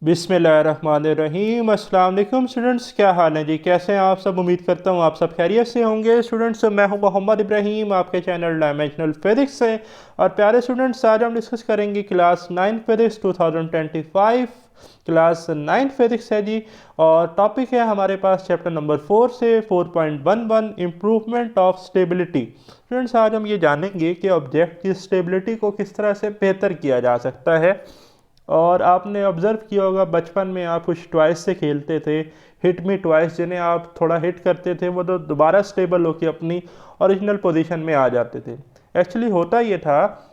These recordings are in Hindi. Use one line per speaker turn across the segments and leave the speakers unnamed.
बिस्मिल्लाहिर्रहमानिर्रहीम। अस्सलाम वालेकुम स्टूडेंट्स, क्या हाल है जी? कैसे हैं आप सब? उम्मीद करता हूँ आप सब खैरियत से होंगे। स्टूडेंट्स, मैं हूँ मोहम्मद इब्राहिम, आपके चैनल डायमेंशनल फिजिक्स से। और प्यारे स्टूडेंट्स, आज हम डिस्कस करेंगे क्लास 9 फिजिक्स 2025। क्लास 9 फिजिक्स है जी। और टॉपिक है हमारे पास चैप्टर नंबर 4 से 4.11 इम्प्रूवमेंट ऑफ स्टेबिलिटी। स्टूडेंट्स, आज हम ये जानेंगे कि ऑब्जेक्ट की स्टेबिलिटी को किस तरह से बेहतर किया जा सकता है। और आपने ऑब्ज़र्व किया होगा, बचपन में आप कुछ टॉयस से खेलते थे, हिट मी टॉयस, जिन्हें आप थोड़ा हिट करते थे वो तो दोबारा स्टेबल होकर अपनी ओरिजिनल पोजीशन में आ जाते थे। एक्चुअली होता ये था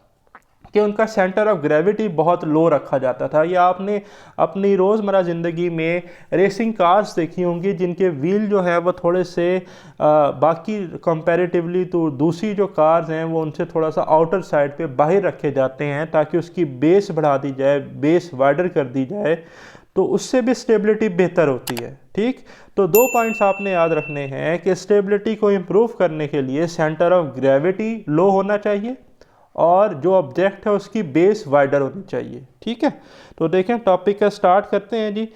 कि उनका सेंटर ऑफ ग्रेविटी बहुत लो रखा जाता था। या आपने अपनी रोज़मर्रा ज़िंदगी में रेसिंग कार्स देखी होंगी जिनके व्हील जो है वो थोड़े से बाकी कंपैरेटिवली तो दूसरी जो कार्स हैं वो उनसे थोड़ा सा आउटर साइड पे बाहर रखे जाते हैं ताकि उसकी बेस बढ़ा दी जाए, बेस वाइडर कर दी जाए, तो उससे भी स्टेबिलिटी बेहतर होती है। ठीक, तो दो पॉइंट्स आपने याद रखने हैं कि स्टेबिलिटी को इम्प्रूव करने के लिए सेंटर ऑफ ग्रेविटी लो होना चाहिए और जो ऑब्जेक्ट है उसकी बेस वाइडर होनी चाहिए। ठीक है, तो देखें टॉपिक का स्टार्ट करते हैं जी।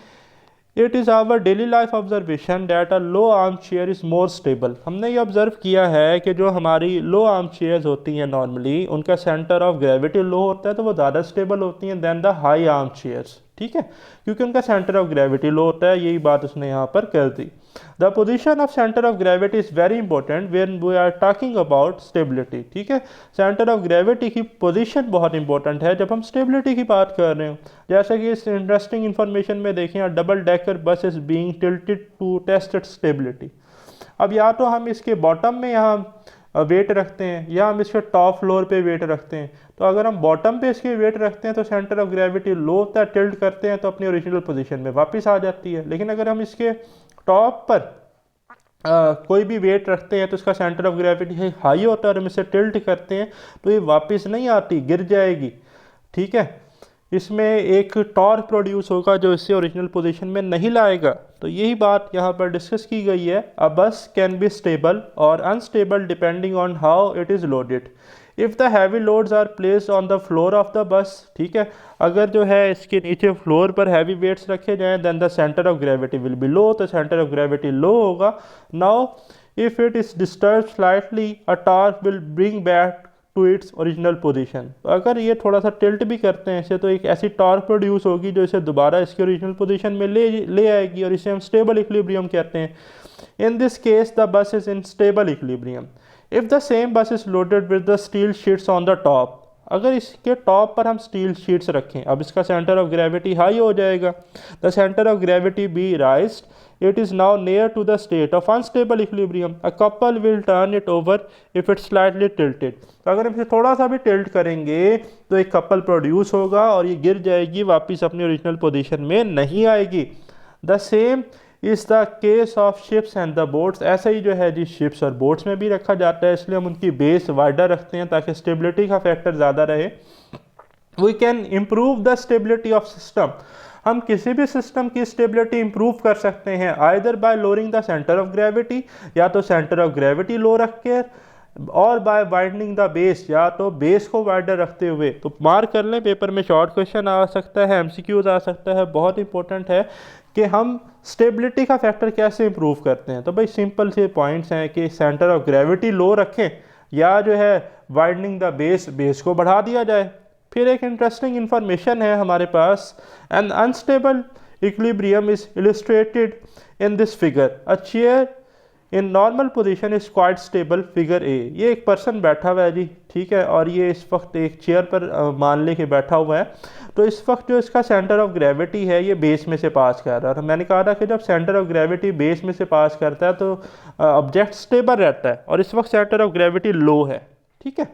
It is our daily life observation that a low arm chair is more stable. हमने ये ऑब्ज़र्व किया है कि जो हमारी लो आर्म चेयर्स होती हैं नॉर्मली, उनका सेंटर ऑफ ग्रेविटी लो होता है तो वो ज़्यादा स्टेबल होती हैं than the high arm chairs. ठीक है, क्योंकि उनका सेंटर ऑफ ग्रेविटी लो होता है, यही बात उसने यहाँ पर कर दी। The position of centre of gravity is very important when we are talking about stability. ठीक है, सेंटर ऑफ ग्रेविटी की पोजीशन बहुत इंपॉर्टेंट है जब हम स्टेबिलिटी की बात कर रहे हो। जैसे कि इस इंटरेस्टिंग इन्फॉर्मेशन में देखें, double decker bus is being tilted to test its stability. अब या तो हम इसके बॉटम में यहाँ वेट रखते हैं या हम इसके टॉप फ्लोर पे वेट रखते हैं। तो अगर हम बॉटम पे इसके वेट रखते हैं तो सेंटर ऑफ ग्रेविटी लो होता है, टिल्ट करते हैं तो अपनी ओरिजिनल पोजीशन में वापस आ जाती है। लेकिन अगर हम इसके टॉप पर कोई भी वेट रखते हैं तो इसका सेंटर ऑफ ग्रेविटी हाई होता है और हम इसे टिल्ट करते हैं तो ये वापस नहीं आती, गिर जाएगी। ठीक है, इसमें एक टॉर्क प्रोड्यूस होगा जो इसे ओरिजिनल पोजीशन में नहीं लाएगा। तो यही बात यहाँ पर डिस्कस की गई है। A bus can be stable और unstable depending on how it is loaded. If the heavy loads are placed on the floor of the bus, ठीक है, अगर जो है इसके नीचे फ्लोर पर हैवी वेट्स रखे जाएं then the centre of gravity will be low, तो सेंटर ऑफ ग्रेविटी लो होगा। Now if it is disturb slightly a torque will bring back to its original position. अगर ये थोड़ा सा टिल्ट भी करते हैं इसे तो एक ऐसी टॉर्क प्रोड्यूस होगी जो इसे दोबारा इसके ओरिजिनल पोजीशन में ले आएगी और इसे हम स्टेबल इक्विलिब्रियम कहते हैं। In this case the bus is in stable equilibrium if the same bus is loaded with the steel sheets on the top. अगर इसके टॉप पर हम स्टील शीट्स रखें, अब इसका सेंटर ऑफ ग्रेविटी हाई हो जाएगा, the centre of gravity be rise, it is now near to the state of unstable equilibrium. A couple will turn it over if it's slightly tilted. तो अगर हम इसे थोड़ा सा भी टिल्ट करेंगे तो एक कपल प्रोड्यूस होगा और ये गिर जाएगी, वापस अपनी ओरिजिनल पोजीशन में नहीं आएगी। The same is the case of ships and the boats. ऐसा ही जो है जी शिप्स और बोट्स में भी रखा जाता है, इसलिए हम उनकी बेस वाइडर रखते हैं ताकि स्टेबिलिटी का फैक्टर ज़्यादा रहे। We can improve the stability of system. हम किसी भी सिस्टम की स्टेबिलिटी इंप्रूव कर सकते हैं either bye lowering the centre of gravity, या तो सेंटर ऑफ ग्रेविटी लो रख के, और बाय वाइडनिंग द बेस, या तो बेस को वाइडर रखते हुए। तो मार्क कर लें, पेपर में शॉर्ट क्वेश्चन आ सकता है, एमसीक्यूज आ सकता है। बहुत इंपॉर्टेंट है कि हम स्टेबिलिटी का फैक्टर कैसे इंप्रूव करते हैं। तो भाई सिंपल से पॉइंट्स हैं कि सेंटर ऑफ ग्रेविटी लो रखें या जो है वाइडनिंग द बेस, बेस को बढ़ा दिया जाए। फिर एक इंटरेस्टिंग इन्फॉर्मेशन है हमारे पास, an unstable equilibrium is illustrated in this figure. A chair in normal position is quite stable, figure A. ये एक पर्सन बैठा हुआ है जी, ठीक है, और ये इस वक्त एक चेयर पर मान ले के बैठा हुआ है। तो इस वक्त जो इसका सेंटर ऑफ ग्रेविटी है ये बेस में से पास कर रहा है। और मैंने कहा था कि जब सेंटर ऑफ ग्रेविटी बेस में से पास करता है तो ऑब्जेक्ट स्टेबल रहता है, और इस वक्त सेंटर ऑफ ग्रेविटी लो है। ठीक है,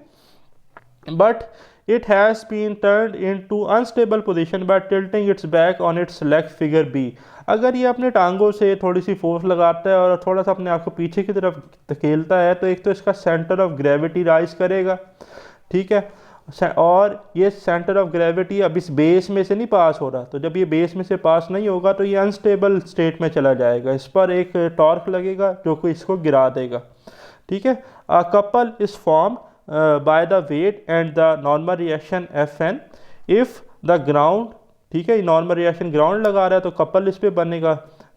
but it has been turned into unstable position by tilting its back on its leg, figure B। अगर ये अपने टांगों से थोड़ी सी फोर्स लगाता है और थोड़ा सा अपने आप को पीछे की तरफ धकेलता है तो एक तो इसका सेंटर ऑफ ग्रेविटी राइज करेगा, ठीक है, और ये सेंटर ऑफ ग्रेविटी अब इस बेस में से नहीं पास हो रहा। तो जब ये बेस में से पास नहीं होगा तो ये अनस्टेबल स्टेट में चला जाएगा, इस पर एक टॉर्क लगेगा जो कि इसको गिरा देगा। ठीक है, a couple is form by the weight and the normal reaction Fn if the ground ठीक है, नॉर्मल रिएक्शन ग्राउंड लगा रहा है तो कपल इस पे बनेगा।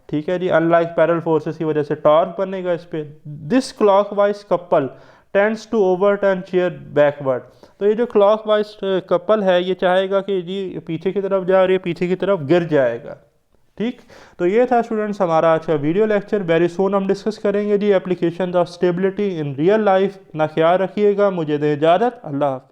ठीक है जी, अनलाइक पैरेलल फोर्सेस की वजह से टॉर्क बनेगा इस पे। This clockwise couple tends to overturn chair backward. तो ये जो क्लॉकवाइज कपल है ये चाहेगा कि जी पीछे की तरफ जा और ये पीछे की तरफ गिर जाएगा। ठीक, तो ये था स्टूडेंट्स हमारा आज का वीडियो लेक्चर। वेरी सून हम डिस्कस करेंगे जी application of stability in real life. ना ख्याल रखिएगा, मुझे दें इजाज़त, अल्लाह हाफ़िज़।